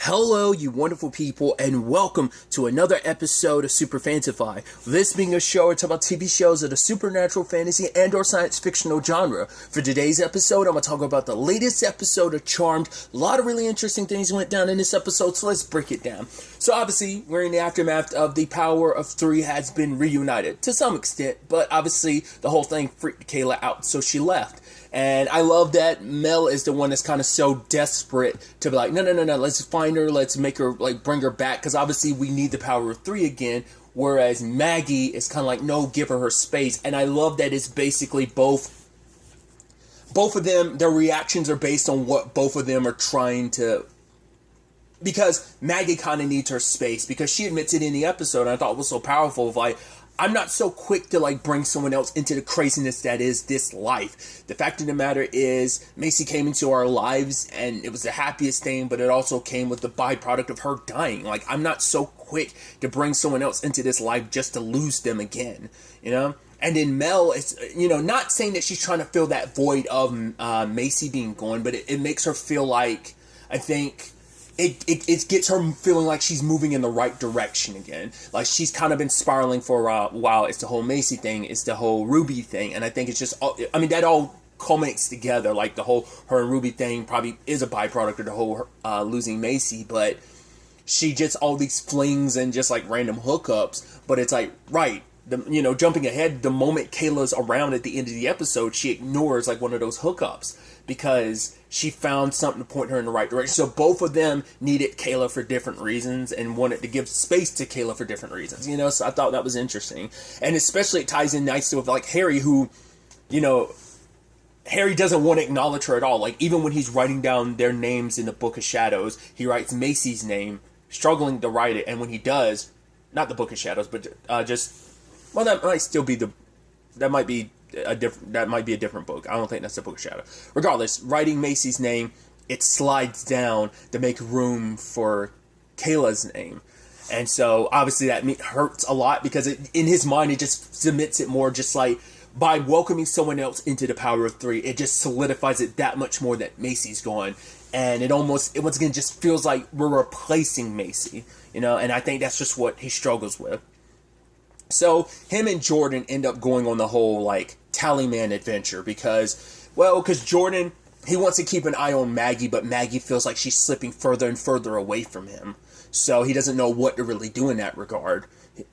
Hello, you wonderful people, and welcome to another episode of Super-Fanta-Fi. This being a show it's about TV shows of the supernatural, fantasy, and or science fictional genre. For today's episode, I'm going to talk about the latest episode of Charmed. A lot of really interesting things went down in this episode, so let's break it down. So obviously, we're in the aftermath of the power of three has been reunited, to some extent, but obviously, the whole thing freaked Kayla out, so she left. And I love that Mel is the one that's kind of so desperate to be like, no, let's find her, let's make her, like, bring her back, because obviously we need the power of three again, whereas Maggie is kind of like, no, give her space. And I love that it's basically both of them, their reactions are based on what both of them are trying to, because Maggie kind of needs her space, because she admits it in the episode, and I thought it was so powerful, of like, I'm not so quick to, like, bring someone else into the craziness that is this life. The fact of the matter is, Macy came into our lives, and it was the happiest thing, but it also came with the byproduct of her dying. Like, I'm not so quick to bring someone else into this life just to lose them again, you know? And then Mel is, you know, not saying that she's trying to fill that void of Macy being gone, but it makes her feel like, I think, It gets her feeling like she's moving in the right direction again. Like, she's kind of been spiraling for a while. It's the whole Macy thing. It's the whole Ruby thing. And I think it's just, I mean, that all culminates together. Like, the whole her and Ruby thing probably is a byproduct of the whole losing Macy. But she gets all these flings and just, like, random hookups. But it's like, right. Jumping ahead, the moment Kayla's around at the end of the episode, she ignores, like, one of those hookups because she found something to point her in the right direction. So both of them needed Kayla for different reasons and wanted to give space to Kayla for different reasons, you know? So I thought that was interesting. And especially it ties in nicely with, like, Harry, who, you know, Harry doesn't want to acknowledge her at all. Like, even when he's writing down their names in the Book of Shadows, he writes Macy's name, struggling to write it. And when he does, not the Book of Shadows, but well, that might still be that might be a different book. I don't think that's the Book of Shadow. Regardless, writing Macy's name, it slides down to make room for Kayla's name. And so, obviously, that hurts a lot because in his mind, it just cements it more, just like, by welcoming someone else into the power of three, it just solidifies it that much more that Macy's gone. And it once again just feels like we're replacing Macy, you know? And I think that's just what he struggles with. So, him and Jordan end up going on the whole, like, Tallyman adventure because Jordan, he wants to keep an eye on Maggie, but Maggie feels like she's slipping further and further away from him. So, he doesn't know what to really do in that regard.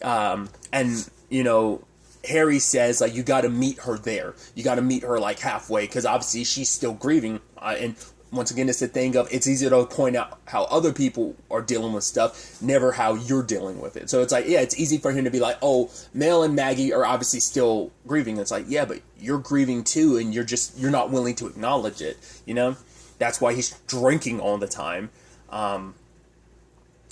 And, you know, Harry says, like, you gotta meet her there. You gotta meet her, like, halfway, because obviously she's still grieving, and once again, it's the thing of, it's easy to point out how other people are dealing with stuff, never how you're dealing with it. So it's like, yeah, it's easy for him to be like, oh, Mel and Maggie are obviously still grieving. It's like, yeah, but you're grieving too, and you're not willing to acknowledge it, you know? That's why he's drinking all the time.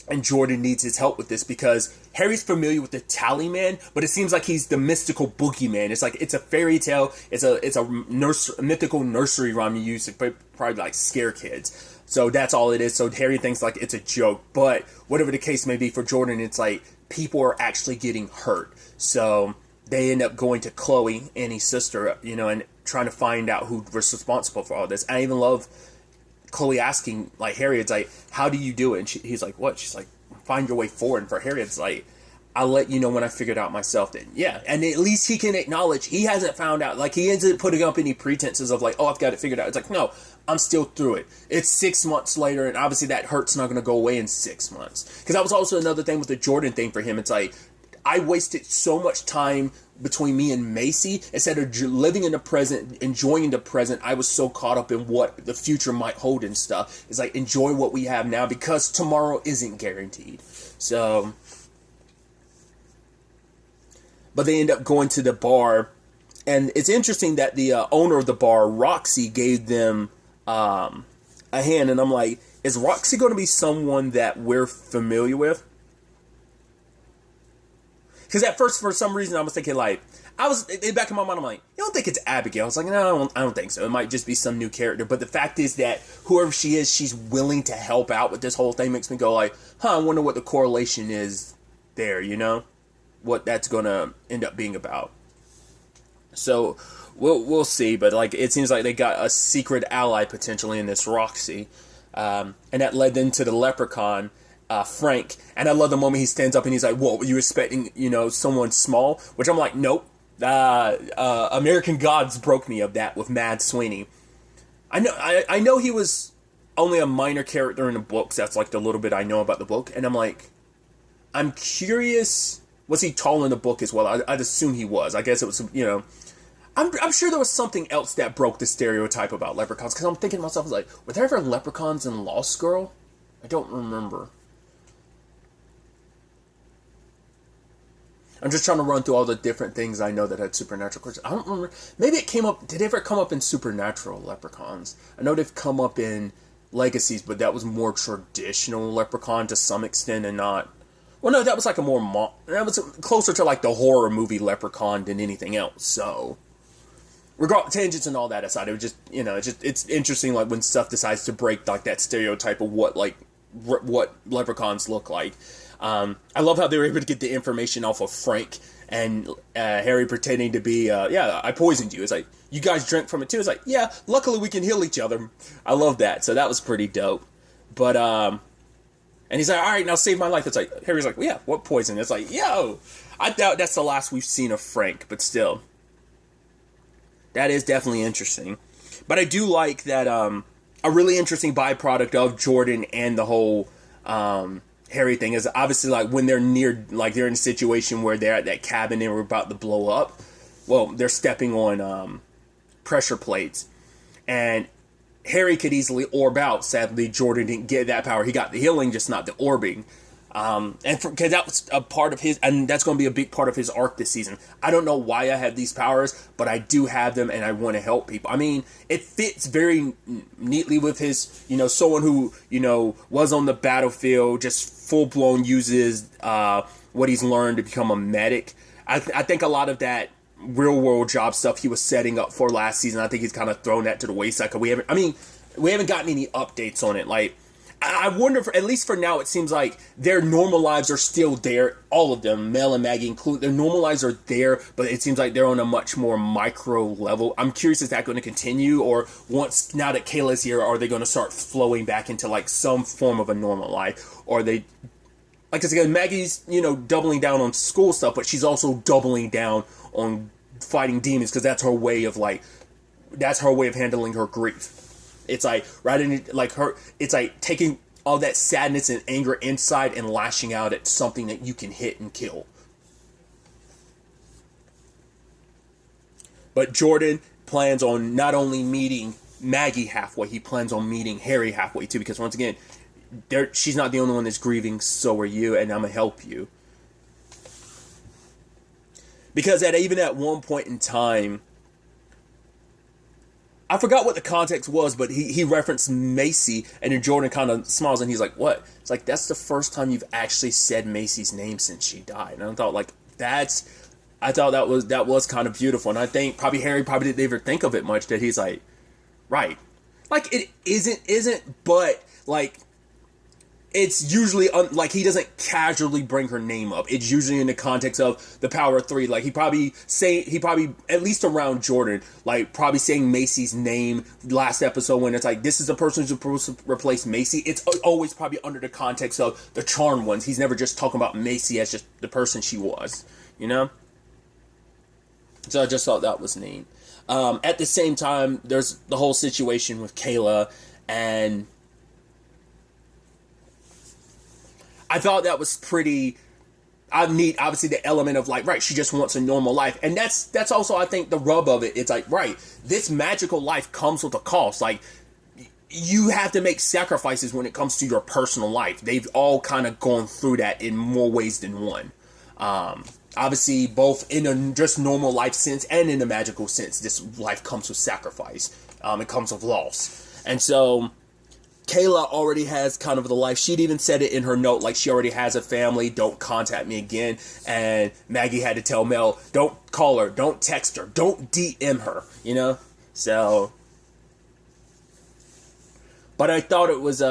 And Jordan needs his help with this because Harry's familiar with the Tallyman, but it seems like he's the mystical boogeyman. It's like, it's a fairy tale. It's a mythical nursery rhyme you use to probably, like, scare kids. So that's all it is. So Harry thinks, like, it's a joke. But whatever the case may be for Jordan, it's like people are actually getting hurt. So they end up going to Chloe, Annie's sister, you know, and trying to find out who was responsible for all this. I even love Chloe asking, like, Harry, it's like, how do you do it? And he's like, what? She's like, find your way forward. And for Harry, it's like, I'll let you know when I figured out myself. Then, yeah. And at least he can acknowledge he hasn't found out. Like, he isn't putting up any pretenses of, like, oh, I've got it figured out. It's like, no, I'm still through it. It's 6 months later, and obviously that hurt's not going to go away in 6 months. Because that was also another thing with the Jordan thing for him. It's like, I wasted so much time between me and Macy. Instead of living in the present, enjoying the present, I was so caught up in what the future might hold and stuff. It's like, enjoy what we have now because tomorrow isn't guaranteed. So, but they end up going to the bar, and it's interesting that the owner of the bar, Roxy, gave them a hand, and I'm like, is Roxy going to be someone that we're familiar with? Because at first, for some reason, I was thinking, like, back in my mind, I'm like, you don't think it's Abigail? I was like, no, I don't think so. It might just be some new character. But the fact is that whoever she is, she's willing to help out with this whole thing. Makes me go like, I wonder what the correlation is there, you know? What that's going to end up being about. So, we'll see. But, like, it seems like they got a secret ally potentially in this Roxy. And that led them to the leprechaun, Frank. And I love the moment he stands up and he's like, "Whoa, were you expecting, someone small?" Which I'm like, nope. American Gods broke me of that with Mad Sweeney. I know he was only a minor character in the books. That's like the little bit I know about the book. And I'm like, I'm curious, was he tall in the book as well? I'd assume he was. I guess it was, I'm sure there was something else that broke the stereotype about leprechauns. Because I'm thinking to myself, like, were there ever leprechauns in Lost Girl? I don't remember. I'm just trying to run through all the different things I know that had supernatural creatures. I don't remember. Maybe it came up. Did it ever come up in Supernatural leprechauns? I know they've come up in Legacies, but that was more traditional leprechaun to some extent and not. Well, no, that was like a more. That was closer to like the horror movie Leprechaun than anything else. So, tangents and all that aside, it was just, it's interesting like when stuff decides to break like that stereotype of what leprechauns look like. I love how they were able to get the information off of Frank and Harry pretending to be, I poisoned you. It's like, you guys drank from it too. It's like, yeah, luckily we can heal each other. I love that. So that was pretty dope. But, and he's like, all right, now save my life. It's like, Harry's like, well, yeah, what poison? It's like, yo, I doubt that's the last we've seen of Frank, but still. That is definitely interesting. But I do like that, a really interesting byproduct of Jordan and the whole, Harry thing is obviously like when they're they're in a situation where they're at that cabin and we're about to blow up. Well, they're stepping on pressure plates, and Harry could easily orb out. Sadly, Jordan didn't get that power. He got the healing, just not the orbing. And because that was a part of his, and that's going to be a big part of his arc this season. I don't know why I have these powers, but I do have them, and I want to help people. I mean, it fits very neatly with his, someone who, was on the battlefield, just full-blown uses what he's learned to become a medic. I think a lot of that real-world job stuff he was setting up for last season, I think he's kind of thrown that to the wayside. We haven't gotten any updates on it. Like, I wonder, at least for now, it seems like their normal lives are still there. All of them, Mel and Maggie included, their normal lives are there, but it seems like they're on a much more micro level. I'm curious, is that going to continue? Or now that Kayla's here, are they going to start flowing back into like some form of a normal life? Or like I said, Maggie's, doubling down on school stuff, but she's also doubling down on fighting demons because that's her way of handling her grief. It's like it's like taking all that sadness and anger inside and lashing out at something that you can hit and kill. But Jordan plans on not only meeting Maggie halfway, he plans on meeting Harry halfway too, because once again, she's not the only one that's grieving, so are you, and I'm gonna help you. Because even at one point in time, I forgot what the context was, but he referenced Macy, and then Jordan kind of smiles, and he's like, what? It's like, that's the first time you've actually said Macy's name since she died. And I thought, that was kind of beautiful. And I think probably Harry didn't ever think of it much, that he's like, right. Like, it isn't, but, like, it's usually, he doesn't casually bring her name up. It's usually in the context of the Power of Three. Like, he probably, at least around Jordan, like, probably saying Macy's name last episode when it's like, this is the person who's supposed to replace Macy. It's always probably under the context of the Charmed ones. He's never just talking about Macy as just the person she was, So I just thought that was neat. At the same time, there's the whole situation with Kayla, and I thought that was pretty neat. Obviously, the element of like, right, she just wants a normal life. And that's also, I think, the rub of it. It's like, right, this magical life comes with a cost. Like, you have to make sacrifices when it comes to your personal life. They've all kind of gone through that in more ways than one. Obviously, both in a just normal life sense and in a magical sense, this life comes with sacrifice. It comes with loss. And so Kayla already has kind of the life. She'd even said it in her note, like, she already has a family, don't contact me again. And Maggie had to tell Mel, don't call her, don't text her, don't DM her, So, but I thought it was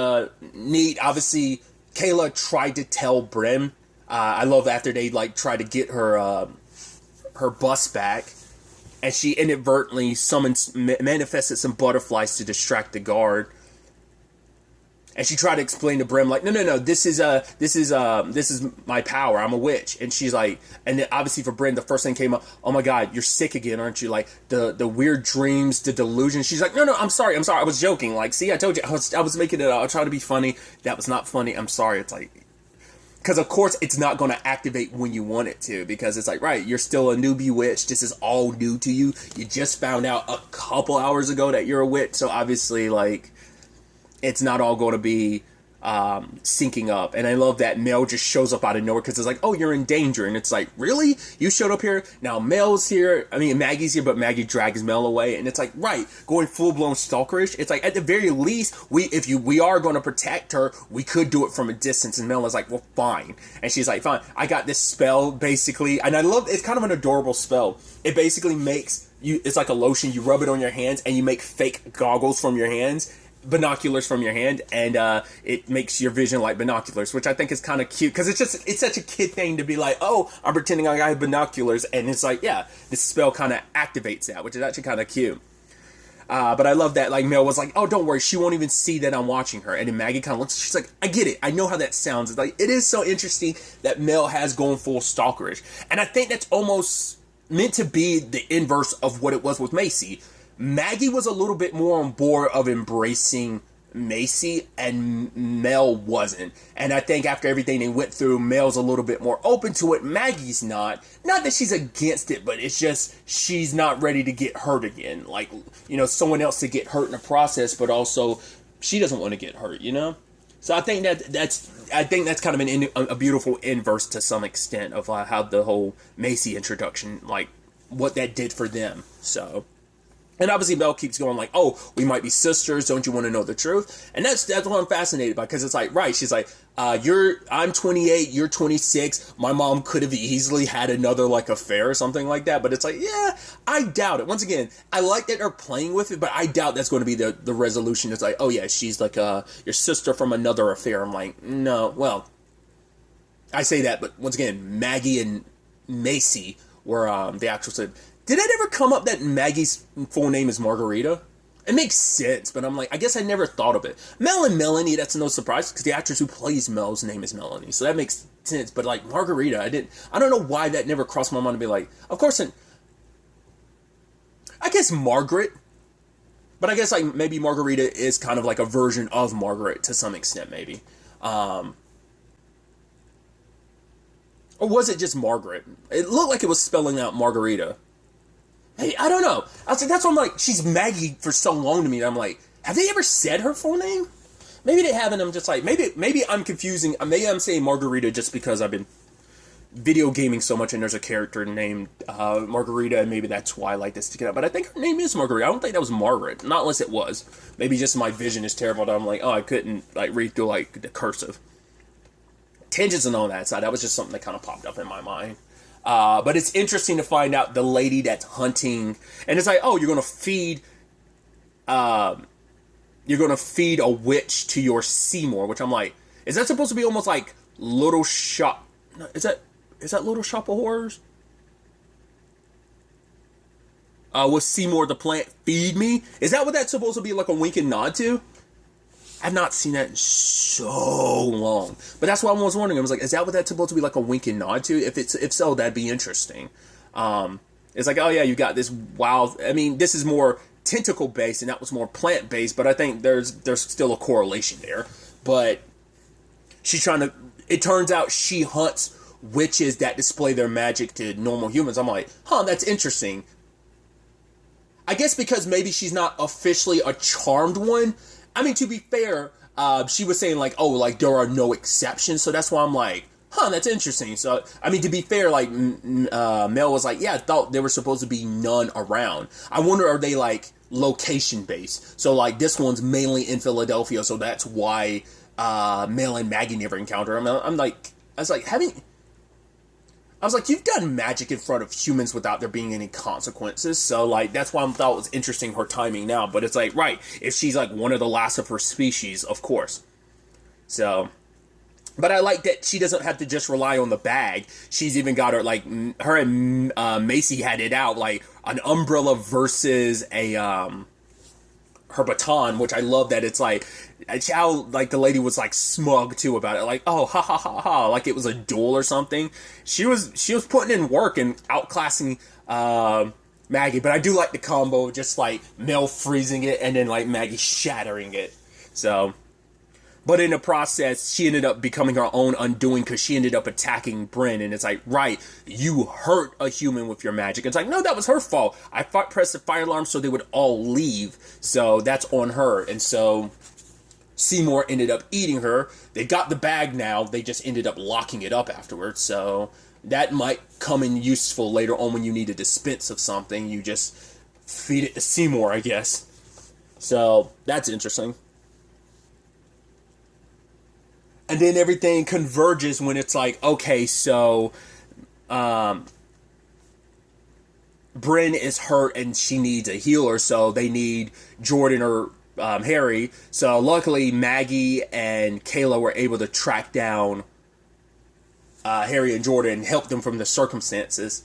neat. Obviously, Kayla tried to tell Brim. I love after they, tried to get her bus back, and she inadvertently manifested some butterflies to distract the guard. And she tried to explain to Brim, like, no, this is my power. I'm a witch. And she's like, and then obviously for Brim, the first thing came up, oh my God, you're sick again, aren't you? Like, the weird dreams, the delusion. She's like, no, I'm sorry. I was joking. Like, see, I told you, I was making it, I'll try to be funny. That was not funny. I'm sorry. It's like, because of course it's not going to activate when you want it to, because it's like, right, you're still a newbie witch. This is all new to you. You just found out a couple hours ago that you're a witch. So obviously, like, it's not all going to be syncing up. And I love that Mel just shows up out of nowhere because it's like, oh, you're in danger. And it's like, really? You showed up here? Now Mel's here. I mean, Maggie's here, but Maggie drags Mel away. And it's like, right, going full-blown stalkerish. It's like, at the very least, we are going to protect her, we could do it from a distance. And Mel is like, well, fine. And she's like, fine. I got this spell, basically. And I love, it's kind of an adorable spell. It basically makes you, it's like a lotion. You rub it on your hands and you make fake goggles from your hands, binoculars from your hand, and it makes your vision like binoculars, which I think is kind of cute, because it's such a kid thing to be like, oh, I'm pretending I have binoculars, and it's like, yeah, this spell kind of activates that, which is actually kind of cute. But I love that, like, Mel was like, oh, don't worry, she won't even see that I'm watching her. And then Maggie kind of looks, she's like, I get it, I know how that sounds. It's like, it is so interesting that Mel has gone full stalkerish, and I think that's almost meant to be the inverse of what it was with Macy. Maggie was a little bit more on board of embracing Macy, and Mel wasn't. And I think after everything they went through, Mel's a little bit more open to it. Maggie's not. Not that she's against it, but it's just she's not ready to get hurt again. Like, you know, someone else to get hurt in the process, but also she doesn't want to get hurt, you know? So I think that's kind of a beautiful inverse to some extent of how the whole Macy introduction, like, what that did for them. So... And obviously Mel keeps going like, oh, we might be sisters, don't you want to know the truth? And that's what I'm fascinated by, because it's like, right, she's like, I'm 28, you're 26, my mom could have easily had another, like, affair or something like that, but it's like, yeah, I doubt it. Once again, I like that they're playing with it, but I doubt that's going to be the resolution. It's like, oh yeah, she's like your sister from another affair. I'm like, no, well, I say that, but once again, Maggie and Macy were the actress. Did it ever come up that Maggie's full name is Margarita? It makes sense, but I'm like, I guess I never thought of it. Mel and Melanie, that's no surprise, because the actress who plays Mel's name is Melanie, so that makes sense. But like Margarita, I don't know why that never crossed my mind to be like, of course, I guess Margaret, but I guess like maybe Margarita is kind of like a version of Margaret to some extent, maybe. Or was it just Margaret? It looked like it was spelling out Margarita. Hey, I don't know. I was like, that's why I'm like, she's Maggie for so long to me. And I'm like, have they ever said her full name? Maybe they haven't. I'm just like, maybe I'm confusing. Maybe I'm saying Margarita just because I've been video gaming so much and there's a character named Margarita, and maybe that's why I like this to get up. But I think her name is Margarita. I don't think that was Margaret. Not unless it was. Maybe just my vision is terrible that I'm like, oh, I couldn't like read through like the cursive. Tangents and all that side. That was just something that kind of popped up in my mind. But it's interesting to find out the lady that's hunting, and it's like, oh, you're gonna feed a witch to your Seymour, which I'm like, is that supposed to be almost like Little Shop? No, is that Little Shop of Horrors? With Seymour the plant, feed me? Is that what that's supposed to be, like a wink and nod to? I've not seen that in so long. But that's what I was wondering. I was like, is that what that's supposed to be, like a wink and nod to? If so, that'd be interesting. It's like, oh yeah, you got this wild... I mean, this is more tentacle-based, and that was more plant-based, but I think there's still a correlation there. But she's trying to... It turns out she hunts witches that display their magic to normal humans. I'm like, that's interesting. I guess because maybe she's not officially a charmed one. I mean, to be fair, she was saying, like, oh, like, there are no exceptions, so that's why I'm like, that's interesting. So, I mean, to be fair, like, Mel was like, yeah, I thought there were supposed to be none around. I wonder, are they, like, location-based? So, like, this one's mainly in Philadelphia, so that's why Mel and Maggie never encounter him. I was like, you've done magic in front of humans without there being any consequences. So, like, that's why I thought it was interesting her timing now. But it's like, right, if she's, like, one of the last of her species, of course. So, but I like that she doesn't have to just rely on the bag. She's even got her, like, her and Macy had it out, like, an umbrella versus a, her baton, which I love that it's like how like the lady was like smug too about it, like, oh, ha ha ha ha, like it was a duel or something. She was putting in work and outclassing Maggie. But I do like the combo, just like Mel freezing it and then like Maggie shattering it. So, but in the process, she ended up becoming her own undoing because she ended up attacking Bryn. And it's like, right, you hurt a human with your magic. It's like, no, that was her fault. I pressed the fire alarm so they would all leave. So that's on her. And so Seymour ended up eating her. They got the bag now. They just ended up locking it up afterwards. So that might come in useful later on when you need a dispense of something. You just feed it to Seymour, I guess. So that's interesting. And then everything converges when it's like, okay, so Bryn is hurt and she needs a healer, so they need Jordan or Harry. So luckily Maggie and Kayla were able to track down Harry and Jordan and help them from the circumstances.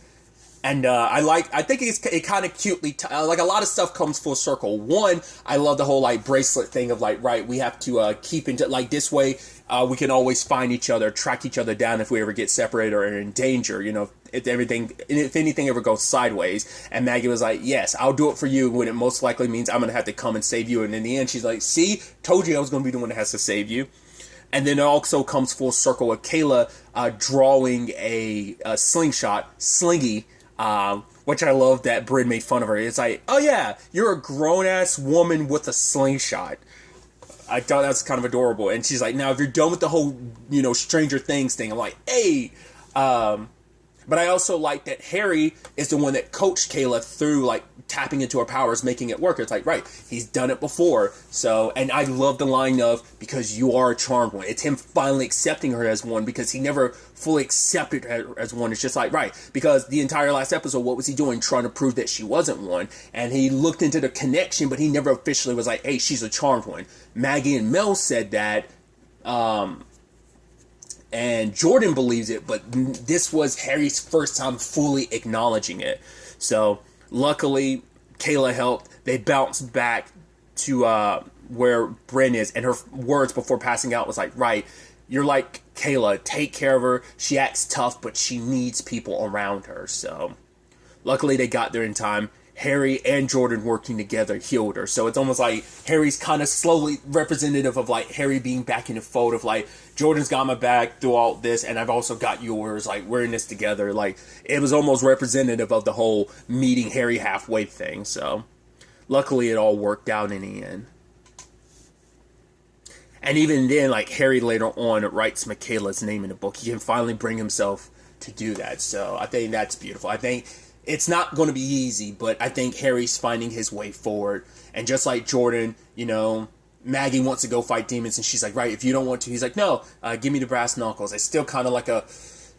And I think it kind of cutely, like a lot of stuff comes full circle. One, I love the whole like bracelet thing of like, right, we have to keep into, like this way we can always find each other, track each other down if we ever get separated or in danger, you know, if anything ever goes sideways. And Maggie was like, yes, I'll do it for you when it most likely means I'm going to have to come and save you. And in the end, she's like, see, told you I was going to be the one that has to save you. And then it also comes full circle with Kayla drawing a slingy, which I love that Bryn made fun of her. It's like, oh yeah, you're a grown-ass woman with a slingshot. I thought that was kind of adorable. And she's like, now if you're done with the whole, you know, Stranger Things thing, I'm like, hey. But I also like that Harry is the one that coached Kayla through, like, tapping into her powers, making it work. It's like, right, he's done it before. So, and I love the line of, because you are a charmed one. It's him finally accepting her as one, because he never fully accepted her as one. It's just like, right, because the entire last episode, what was he doing? Trying to prove that she wasn't one. And he looked into the connection, but he never officially was like, hey, she's a charmed one. Maggie and Mel said that, and Jordan believes it, but this was Harry's first time fully acknowledging it. So, luckily, Kayla helped. They bounced back to where Bryn is, and her words before passing out was like, right, you're like Kayla, take care of her. She acts tough, but she needs people around her. So, luckily, they got there in time. Harry and Jordan working together healed her. So it's almost like Harry's kind of slowly representative of like Harry being back in the fold of like, Jordan's got my back through all this and I've also got yours. Like, we're in this together. Like, it was almost representative of the whole meeting Harry halfway thing. So luckily it all worked out in the end. And even then, like, Harry later on writes Michaela's name in the book. He can finally bring himself to do that. So I think that's beautiful. I think it's not going to be easy, but I think Harry's finding his way forward. And just like Jordan, you know, Maggie wants to go fight demons, and she's like, right, if you don't want to, he's like, no, give me the brass knuckles. It's still kind of like a,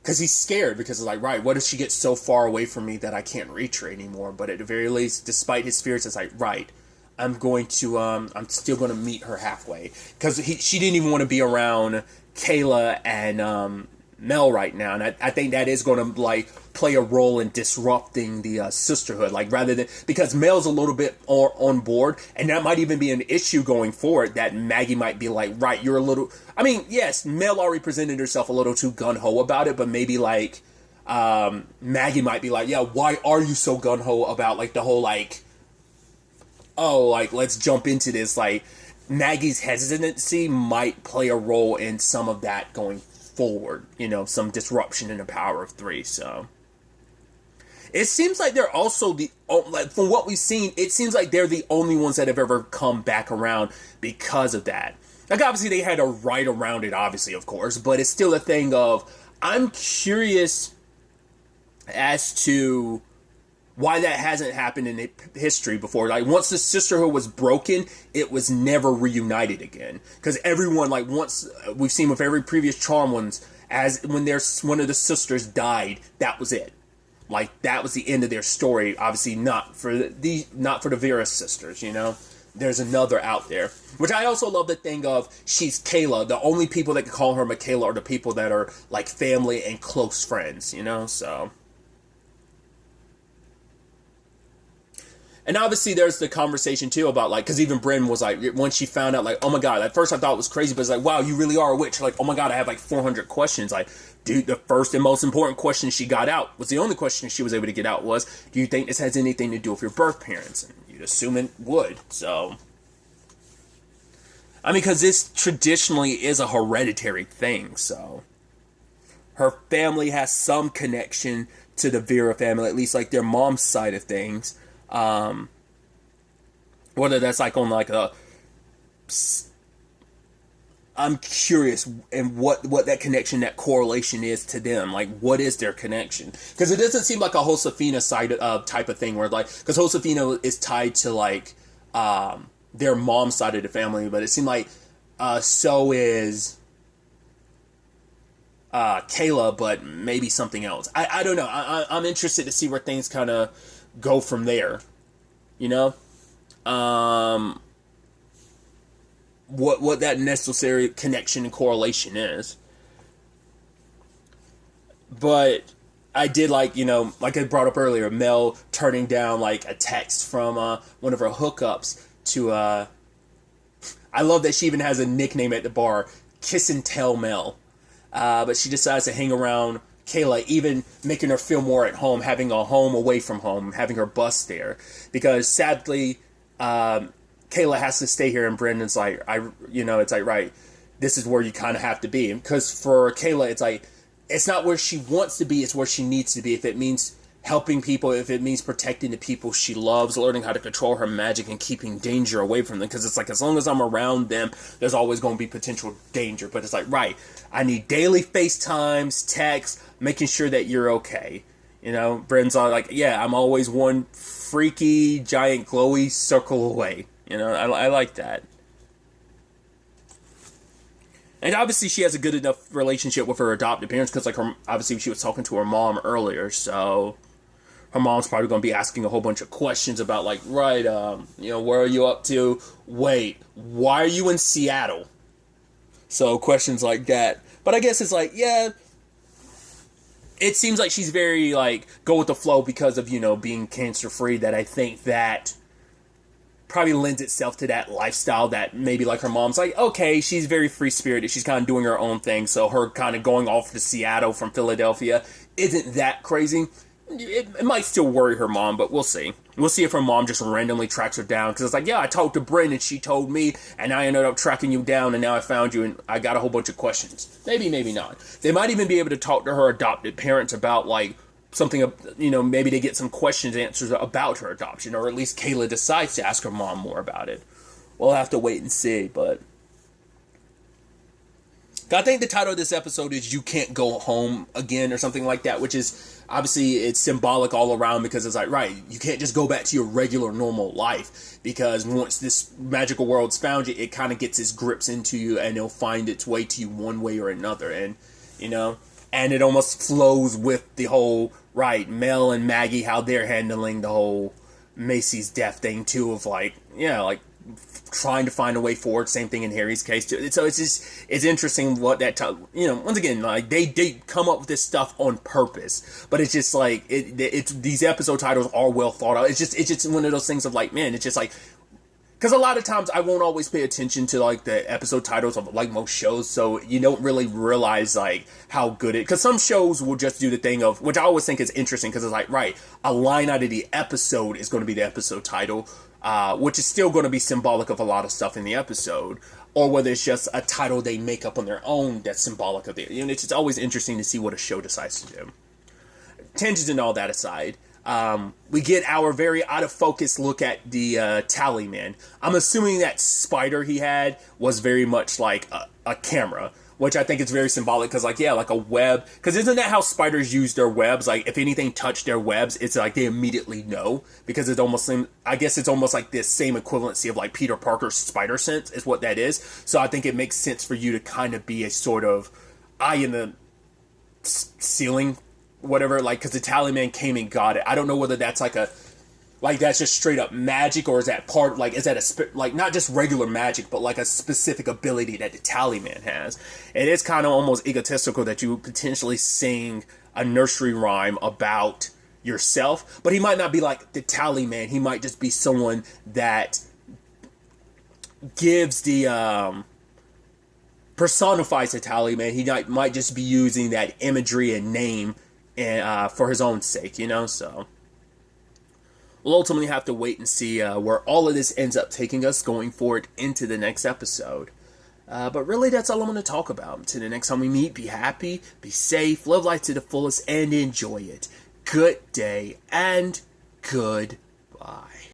because he's scared, because it's like, right, what if she gets so far away from me that I can't reach her anymore? But at the very least, despite his fears, it's like, right, I'm still going to meet her halfway. Because she didn't even want to be around Kayla and Mel right now, and I think that is going to like play a role in disrupting the sisterhood, like rather than, because Mel's a little bit on board, and that might even be an issue going forward, that Maggie might be like, right, you're a little, I mean, yes, Mel already presented herself a little too gun-ho about it, but maybe like Maggie might be like, yeah, why are you so gun-ho about like the whole like, oh, like let's jump into this, like Maggie's hesitancy might play a role in some of that going forward, you know, some disruption in the power of three. So it seems like they're also like, from what we've seen, it seems like they're the only ones that have ever come back around because of that. Like, obviously they had a right around it, obviously, of course, but it's still a thing of, I'm curious as to why that hasn't happened in history before. Like, once the sisterhood was broken, it was never reunited again. Because everyone, like, once, we've seen with every previous Charm ones, as when one of the sisters died, that was it. Like, that was the end of their story. Obviously, not for the VIDS sisters, you know? There's another out there. Which I also love the thing of, she's Kayla. The only people that can call her Michaela are the people that are, like, family and close friends, you know? So. And obviously there's the conversation too about like, because even Bryn was like, when she found out, like, oh my god, at first I thought it was crazy, but it's like, wow, you really are a witch. Like, oh my god, I have like 400 questions. Like, dude, the first and most important question she got out was the only question she was able to get out was, do you think this has anything to do with your birth parents? And you'd assume it would. So, I mean, because this traditionally is a hereditary thing, so her family has some connection to the Vera family, at least like their mom's side of things. Whether that's like on like a, I'm curious and what that connection, that correlation is to them. Like, what is their connection? Because it doesn't seem like a Josefina side type of thing where like, because Josefina is tied to like their mom's side of the family, but it seemed like so is Kayla, but maybe something else. I don't know. I'm interested to see where things kind of go from there. You know, what that necessary connection and correlation is. But I did like, you know, like I brought up earlier, Mel turning down like a text from one of her hookups to. I love that she even has a nickname at the bar, Kiss and Tell Mel. But she decides to hang around Kayla, even making her feel more at home, having a home away from home, having her bus there. Because sadly, Kayla has to stay here, and Brendan's like, it's like, right, this is where you kind of have to be. Because for Kayla, it's like, it's not where she wants to be, it's where she needs to be. If it means helping people, if it means protecting the people she loves, learning how to control her magic and keeping danger away from them. Because it's like, as long as I'm around them, there's always going to be potential danger. But it's like, right, I need daily FaceTimes, texts, making sure that you're okay. You know, Bren's all like, yeah, I'm always one freaky, giant, glowy circle away. You know, I like that. And obviously she has a good enough relationship with her adopted parents because, like, obviously she was talking to her mom earlier, so her mom's probably going to be asking a whole bunch of questions about, like, right, where are you up to? Wait, why are you in Seattle? So questions like that. But I guess it's like, yeah, it seems like she's very, like, go with the flow because of, being cancer-free, that I think that probably lends itself to that lifestyle that maybe like her mom's like, okay, she's very free-spirited, she's kind of doing her own thing, so her kind of going off to Seattle from Philadelphia isn't that crazy. It might still worry her mom, but we'll see. We'll see if her mom just randomly tracks her down, because it's like, yeah, I talked to Bryn and she told me, and I ended up tracking you down, and now I found you, and I got a whole bunch of questions. Maybe, maybe not. They might even be able to talk to her adopted parents about, like, something, maybe they get some questions answers about her adoption, or at least Kayla decides to ask her mom more about it. We'll have to wait and see, but I think the title of this episode is You Can't Go Home Again, or something like that, which is, obviously, it's symbolic all around, because it's like, right, you can't just go back to your regular, normal life, because once this magical world's found you, it kind of gets its grips into you, and it'll find its way to you one way or another, and, and it almost flows with the whole, right, Mel and Maggie, how they're handling the whole Macy's death thing, too, of, like, trying to find a way forward. Same thing in Harry's case, too. So it's interesting what that, once again, like, they come up with this stuff on purpose, but it's just, like, it's these episode titles are well thought out. It's just one of those things of, like, man, it's just, like, because a lot of times I won't always pay attention to, like, the episode titles of, like, most shows, so you don't really realize, like, how good because some shows will just do the thing of, which I always think is interesting, because it's like, right, a line out of the episode is going to be the episode title, which is still going to be symbolic of a lot of stuff in the episode, or whether it's just a title they make up on their own that's symbolic of it. It's just always interesting to see what a show decides to do. Tangents and all that aside, we get our very out of focus look at the tally man. I'm assuming that spider he had was very much like a camera, which I think is very symbolic, because, like, yeah, like a web, because isn't that how spiders use their webs? Like, if anything touched their webs, it's like they immediately know, because it's almost, I guess it's almost like this same equivalency of, like, Peter Parker's spider sense is what that is. So I think it makes sense for you to kind of be a sort of eye in the ceiling, whatever, like, because the tally man came and got it. I don't know whether that's like that's just straight up magic, or is that part, like, is that like, not just regular magic, but like a specific ability that the tally man has. It is kind of almost egotistical that you potentially sing a nursery rhyme about yourself, but he might not be like the tally man. He might just be someone that gives the personifies the tally man. He might just be using that imagery and name and for his own sake, you know. So we'll ultimately have to wait and see where all of this ends up taking us going forward into the next episode. But really, that's all I'm going to talk about. Until the next time we meet, be happy, be safe, live life to the fullest, and enjoy it. Good day and goodbye.